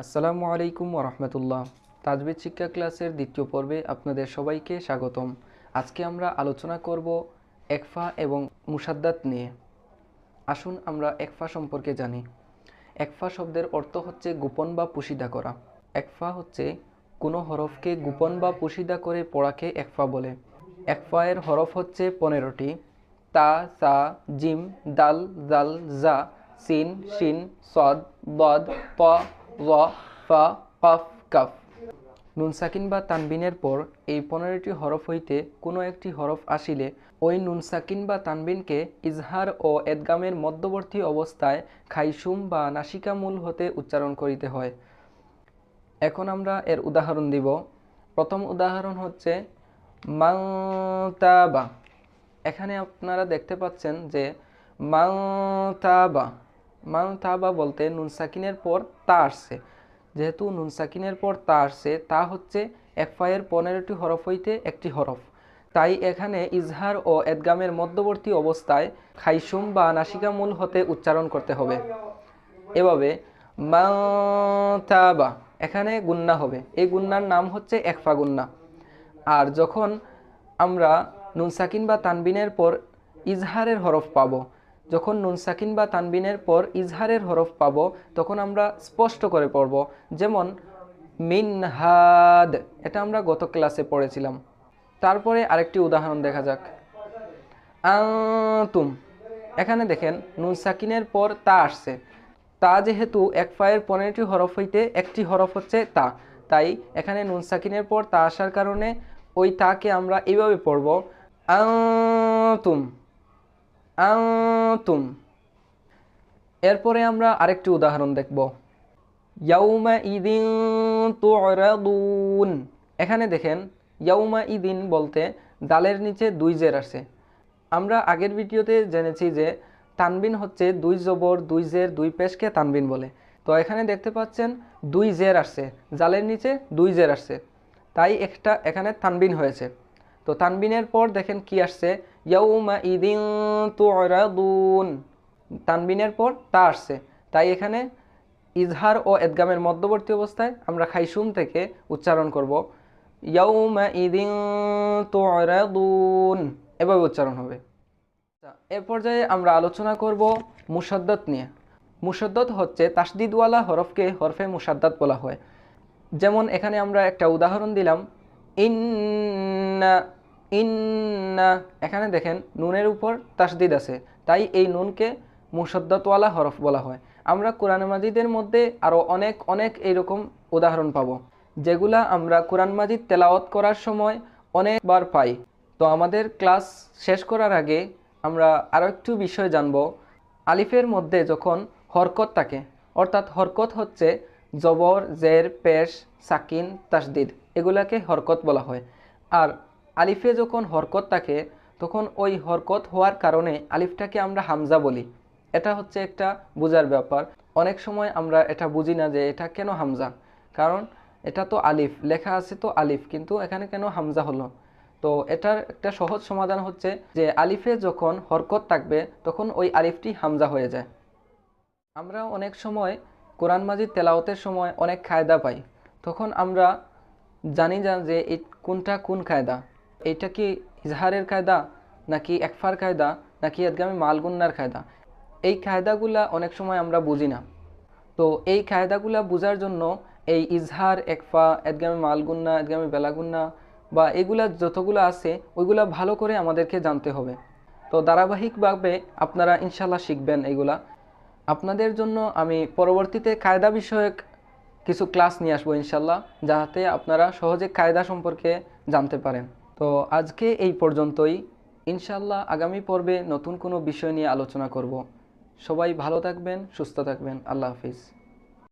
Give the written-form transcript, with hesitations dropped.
আসসালামু আলাইকুম ওরহমতুল্লাহ। তাজবিদ শিক্ষা ক্লাসের দ্বিতীয় পর্বে আপনাদের সবাইকে স্বাগতম। আজকে আমরা আলোচনা করব একফা এবং মুসাদ্দাত নিয়ে। আসুন আমরা একফা সম্পর্কে জানি। একফা শব্দের অর্থ হচ্ছে গোপন বা পুশিদা করা। একফা হচ্ছে কোনো হরফকে গোপন বা পুশিদা করে পড়াকে একফা বলে। একফা এর হরফ হচ্ছে 15টি: তা, সা, জিম, দাল, জাল, জা, সিন, শিন, সদ, বদ, ত, র, ফা, কফ, কাফ। নুন সাকিন বা তানবিনের পর এই 15টি হরফ হইতে কোনো একটি হরফ আসিলে ওই নুন সাকিন বা তানবিনকে ইজহার ও এদগামের মধ্যবর্তী অবস্থায় খাইশুম বা নাসিকামূল হতে উচ্চারণ করিতে হয়। এখন আমরা এর উদাহরণ দিব। প্রথম উদাহরণ হচ্ছে মাংতাবা। এখানে আপনারা দেখতে পাচ্ছেন যে মাংতাবা মাংতাবা বলতে নুন সাকিনের পর তা আসছে। যেহেতু নুন সাকিনের পর তা আসছে, তা হচ্ছে একফায়ের 15টি হরফ হইতে একটি হরফ, তাই এখানে ইজহার ও এদগামের মধ্যবর্তী অবস্থায় খাইশুম বা নাসিকামূল হতে উচ্চারণ করতে হবে। এভাবে মাংতাবা, এখানে গুন্না হবে। এই গুন্নার নাম হচ্ছে একফা গুন্না। আর যখন আমরা নুন সাকিন বা তানবিনের পর ইজহারের হরফ পাবো, যখন নুন সাকিন বা তানবিনের পর ইজহারের হরফ পাবো, তখন আমরা স্পষ্ট করে পড়ব। যেমন মিনহাদ, এটা আমরা গত ক্লাসে পড়েছিলাম। তারপরে আরেকটি উদাহরণ দেখা যাক। আনতুম, এখানে দেখেন নুন সাকিনের পর তা আসছে। তা যেহেতু একফায়ের 15টি হরফ হইতে একটি হরফ হচ্ছে তা, তাই এখানে নুন সাকিনের পর তা আসার কারণে ওই তাকে আমরা এইভাবে পড়ব, আনতুম, আনতুম। এরপরে আমরা আরেকটি উদাহরণ দেখব। ইয়াউমা ইদিন তুরাদুন, এখানে দেখেন ইয়াউমা ইদিন বলতে দালের নিচে 2 জের আসে। আমরা আগের ভিডিওতে জেনেছি যে তানবিন হচ্ছে 2 জবর 2 জের 2 পেশকে তানবিন বলে। তো এখানে দেখতে পাচ্ছেন 2 জের আসছে, জালের নিচে 2 জের আসছে, তাই একটা এখানে তানবিন হয়েছে। তো তানবিনের পর দেখেন কি আসছে, ইয়াউমা ইদিন তুরাদুন, তানবিনের পর তা আসছে, তাই এখানে ইজহার ও এদগামের মধ্যবর্তী অবস্থায় আমরা খাইশুম থেকে উচ্চারণ করব, ইয়াউমা ইদিন তুরাদুন, এভাবে উচ্চারণ হবে। এ পর্যায়ে আমরা আলোচনা করব মুসাদ্দাত নিয়ে। মুসাদ্দাত হচ্ছে তাসদিদওয়ালা হরফকে হরফে মুসাদ্দাত বলা হয়। যেমন এখানে আমরা একটা উদাহরণ দিলাম, ইন্না, ইন্না, এখানে দেখেন নুনের উপর তাসদিদ আছে, তাই এই নুনকে মুসাদ্দাতওয়ালা হরফ বলা হয়। আমরা কোরআন মাজিদের মধ্যে আরও অনেক অনেক এইরকম উদাহরণ পাবো, যেগুলা আমরা কোরআন মাজিদ তেলাওয়াত করার সময় অনেকবার পাই। তো আমাদের ক্লাস শেষ করার আগে আমরা আরও একটু বিষয় জানব। আলিফের মধ্যে যখন হরকত থাকে, অর্থাৎ হরকত হচ্ছে জবর, জের, পেশ, সাকিন, তাসদিদ, এগুলাকে হরকত বলা হয়। আর আলিফে যখন হরকত থাকে তখন ওই হরকত হওয়ার কারণে আলিফটাকে আমরা হামজা বলি। এটা হচ্ছে একটা বোঝার ব্যাপার। অনেক সময় আমরা এটা বুঝি না যে এটা কেন হামজা, কারণ এটা তো আলিফ লেখা আছে, তো আলিফ, কিন্তু এখানে কেন হামজা হলো। তো এটার একটা সহজ সমাধান হচ্ছে যে আলিফে যখন হরকত থাকবে তখন ওই আলিফটি হামজা হয়ে যায়। আমরা অনেক সময় কোরআন মাজিদ তেলাওয়াতের সময় অনেক কায়দা পাই, তখন আমরা জানি না যে এই কোনটা কোন কায়দা, এইটা কি ইজহারের কায়দা নাকি একফার কায়দা নাকি এদগামে মালগুন্নার কায়দা। এই কায়দাগুলা অনেক সময় আমরা বুঝি না। তো এই কায়দাগুলা বোঝার জন্য এই ইজহার, একফা, এদগামে মালগুন্না, এদগামে বেলাগুন্না বা এগুলা যতগুলো আছে ওইগুলা ভালো করে আমাদেরকে জানতে হবে। তো ধারাবাহিকভাবে আপনারা ইনশাল্লাহ শিখবেন এগুলা। আপনাদের জন্য আমি পরবর্তীতে কায়দা বিষয়ক কিছু ক্লাস নিয়ে আসবো ইনশাল্লাহ, যাতে আপনারা সহজে কায়দা সম্পর্কে জানতে পারেন। তো আজকে এই পর্যন্তই। ইনশাল্লাহ আগামী পর্বে নতুন কোনো বিষয় নিয়ে আলোচনা করব। সবাই ভালো থাকবেন, সুস্থ থাকবেন। আল্লাহ হাফিজ।